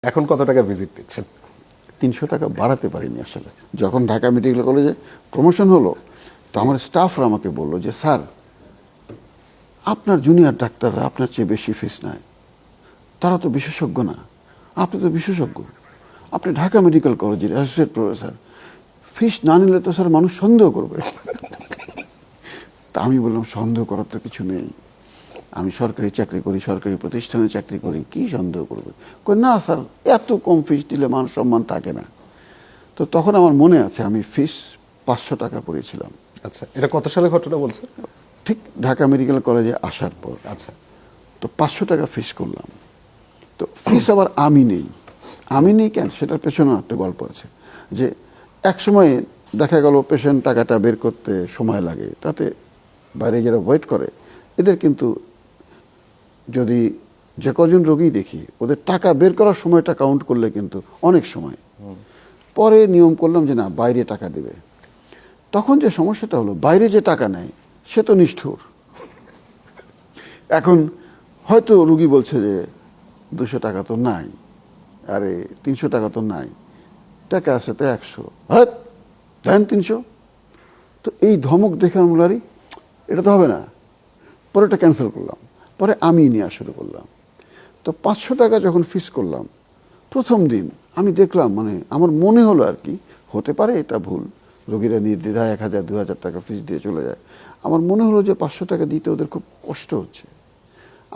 এখন কত টাকা ভিজিট দিচ্ছেন? 300 টাকা বাড়াতে পারিনি আসলে। যখন ঢাকা মেডিকেল কলেজে প্রমোশন হলো, তো আমার স্টাফরা আমাকে বললো যে স্যার, আপনার জুনিয়র ডাক্তাররা আপনার চেয়ে বেশি ফিস নেয়, তারা তো বিশেষজ্ঞ না, আপনি তো বিশেষজ্ঞ, আপনি ঢাকা মেডিকেল কলেজের অ্যাসোসিয়েট প্রফেসর, ফিস না নিলে তো স্যার মানুষ সন্দেহ করবে। তা আমি বললাম সন্দেহ করার তো কিছু নেই, আমি সরকারি চাকরি করি, সরকারি প্রতিষ্ঠানে চাকরি করি, কি সন্দেহ করবে? কই না স্যার, এত কম ফিস দিলে মান সম্মান থাকে না। তো তখন আমার মনে আছে আমি ফিস 500 টাকা পড়েছিলাম। আচ্ছা, এটা কত সালে ঘটনা বলছেন? ঠিক ঢাকা মেডিকেল কলেজে আসার পর। আচ্ছা, তো 500 টাকা ফিস করলাম। তো ফিস আবার আমি নেই কেন, সেটার পেছনেও একটা গল্প আছে। যে এক সময়ে দেখা গেল পেশেন্ট টাকাটা বের করতে সময় লাগে, তাতে বাইরে যারা ওয়েট করে এদের কিন্তু যদি যে কজন রোগী দেখি ওদের টাকা বের করার সময়টা কাউন্ট করলে কিন্তু অনেক সময়। পরে নিয়ম করলাম যে না, বাইরে টাকা দেবে। তখন যে সমস্যাটা হলো, বাইরে যে টাকা নেয় সে তো নিষ্ঠুর। এখন হয়তো রুগী বলছে যে 200 টাকা তো নাই, আরে 300 টাকা তো নাই, টাকা আছে তো 100, হ্যাঁ দেন 300। তো এই ধমক দেখে আমলারি এটা তো হবে না, পরে এটা ক্যান্সেল করলাম, পরে আমি নেওয়া শুরু করলাম। তো 500 টাকা যখন ফিস করলাম, প্রথম দিন আমি দেখলাম, মানে আমার মনে হলো আর কি, হতে পারে এটা ভুল, রোগীরা নির্দ্বিধায় 1000 2000 টাকা ফিস দিয়ে চলে যায়। আমার মনে হলো যে 500 টাকা দিতে ওদের খুব কষ্ট হচ্ছে।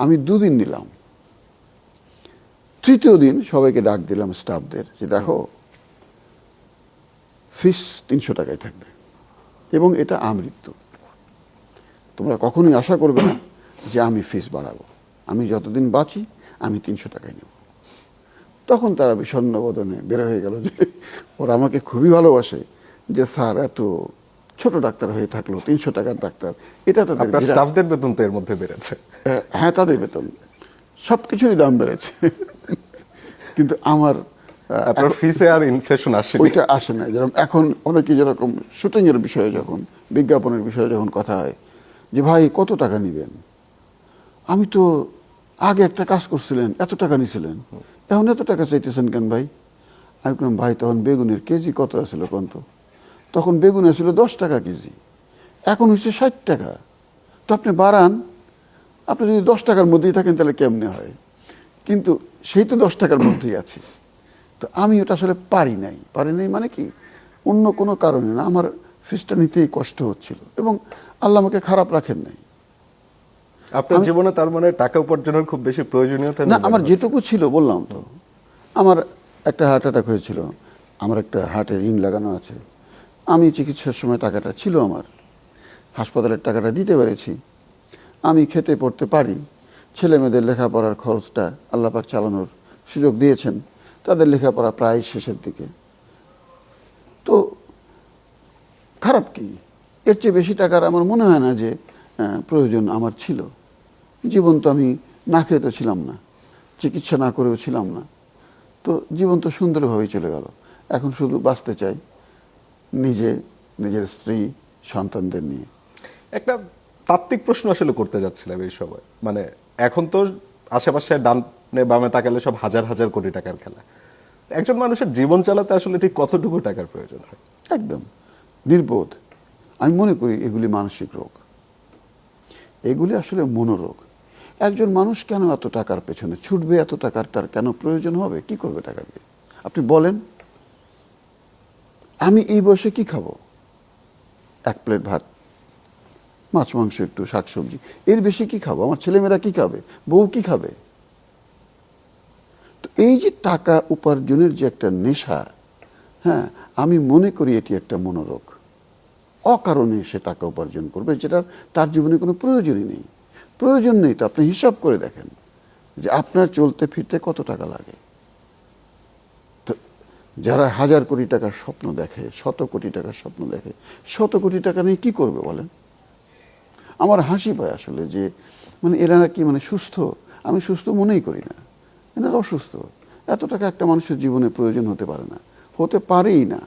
আমি 2 দিন নিলাম। তৃতীয় দিন সবাইকে ডাক দিলাম, স্টাফদের, যে দেখো ফিস 300 টাকায় থাকবে এবং এটা আমৃত্যু, তোমরা কখনোই আশা করবে না যে আমি ফিস বাড়াবো, আমি যতদিন বাঁচি আমি 300 টাকায় নেব। তখন তারা বিষণ্ণ বদনে বের হয়ে গেল যে ওরা আমাকে খুবই ভালোবাসে, যে স্যার এত ছোট ডাক্তার হয়ে থাকলো 300 টাকার ডাক্তার, এটা তাদের আপনার স্টাফদের বেতন তো এর মধ্যে বেড়েছে। হ্যাঁ, তাদের বেতন সব কিছুরই দাম বেড়েছে, কিন্তু আমার আপনার ফিসে আর ইনফ্লেশন আসেনি। ওইটা আসে না। যেরকম এখন অনেকে যেরকম শুটিংয়ের বিষয়ে যখন, বিজ্ঞাপনের বিষয়ে যখন কথা হয় যে ভাই কত টাকা নিবেন, আমি তো আগে একটা কাজ করছিলেন এত টাকা নিছিলেন, এখন এত টাকা চাইতেছেন কেন ভাই? আমি বললাম ভাই, তখন বেগুনের কেজি কত আসলো কোন তো? তখন বেগুন আসলো 10 টাকা কেজি, এখন হচ্ছে 60 টাকা। তো আপনি বাড়ান, আপনি যদি 10 টাকার মধ্যেই থাকেন তাহলে কেমনে হয়? কিন্তু সেই তো 10 টাকার মধ্যেই আছে। তো আমি ওটা আসলে পারি নাই মানে কি, অন্য কোনো কারণে না, আমার ফিসটা নিতেই কষ্ট হচ্ছিল, এবং আল্লাহ আমাকে খারাপ রাখেন নাই। আপনার জীবনে তার মানে টাকা উপার্জনের খুব বেশি প্রয়োজনীয়তা না, আমার যেটুকু ছিল বললাম তো, আমার একটা হার্ট অ্যাটাক হয়েছিল, আমার একটা হার্টে রিং লাগানো আছে, আমি চিকিৎসার সময় টাকাটা ছিল আমার, হাসপাতালের টাকাটা দিতে পেরেছি, আমি খেতে পড়তে পারি, ছেলে মেয়েদের লেখাপড়ার খরচটা আল্লাহ পাক চালানোর সুযোগ দিয়েছেন, তাদের লেখাপড়া প্রায় শেষের দিকে। তো খারাপ কি, এর চেয়ে বেশি টাকার আমার মনে হয় না যে প্রয়োজন আমার ছিল। জীবন তো আমি না খেয়ে তো ছিলাম না, চিকিৎসা না করেও ছিলাম না, তো জীবন তো সুন্দরভাবেই চলে গেল। এখন শুধু বাঁচতে চাই নিজে, নিজের স্ত্রী, সন্তানদের নিয়ে। একটা তাত্ত্বিক প্রশ্ন আসলে করতে যাচ্ছিলাম এই সময়, মানে এখন তো আশেপাশে ডানে বামে তাকালে সব হাজার হাজার কোটি টাকার খেলা, একজন মানুষের জীবন চালাতে আসলে ঠিক কতটুকু টাকার প্রয়োজন হয়? একদম নির্বোধ। আমি মনে করি এগুলি মানসিক রোগ, এগুলি আসলে মনোরোগ। একজন মানুষ কেন এত টাকার পেছনে ছুটবে, এত টাকার তার কেন প্রয়োজন হবে, কি করবে টাকা দিয়ে? আপনি বলেন, আমি এই বয়সে কি খাবো? 1 প্লেট ভাত, মাছ মাংস, একটু শাকসবজি, এর বেশি কি খাবো? আমার ছেলেমেয়েরা কি খাবে, বউ কি খাবে? তো এই যে টাকা উপার্জনের যে একটা নেশা, হ্যাঁ, আমি মনে করি এটি একটা মনোরোগ। অকারণে সে টাকা উপার্জন করবে, যেটা তার জীবনে কোনো প্রয়োজনই নেই। প্রয়োজন নেই তো আপনি হিসাব করে দেখেন যে আপনার চলতে ফিরতে কত টাকা লাগে। তো যারা 1000 কোটি টাকার স্বপ্ন দেখে, 100 কোটি টাকার স্বপ্ন দেখে, 100 কোটি টাকা নিয়ে কি করবে বলেন? আমার হাসি পায় আসলে যে মানে এরা নাকি মানে সুস্থ। আমি সুস্থ মনেই করি না, এনারা অসুস্থ। এত টাকা একটা মানুষের জীবনে প্রয়োজন হতে পারে না, হতে পারেই না।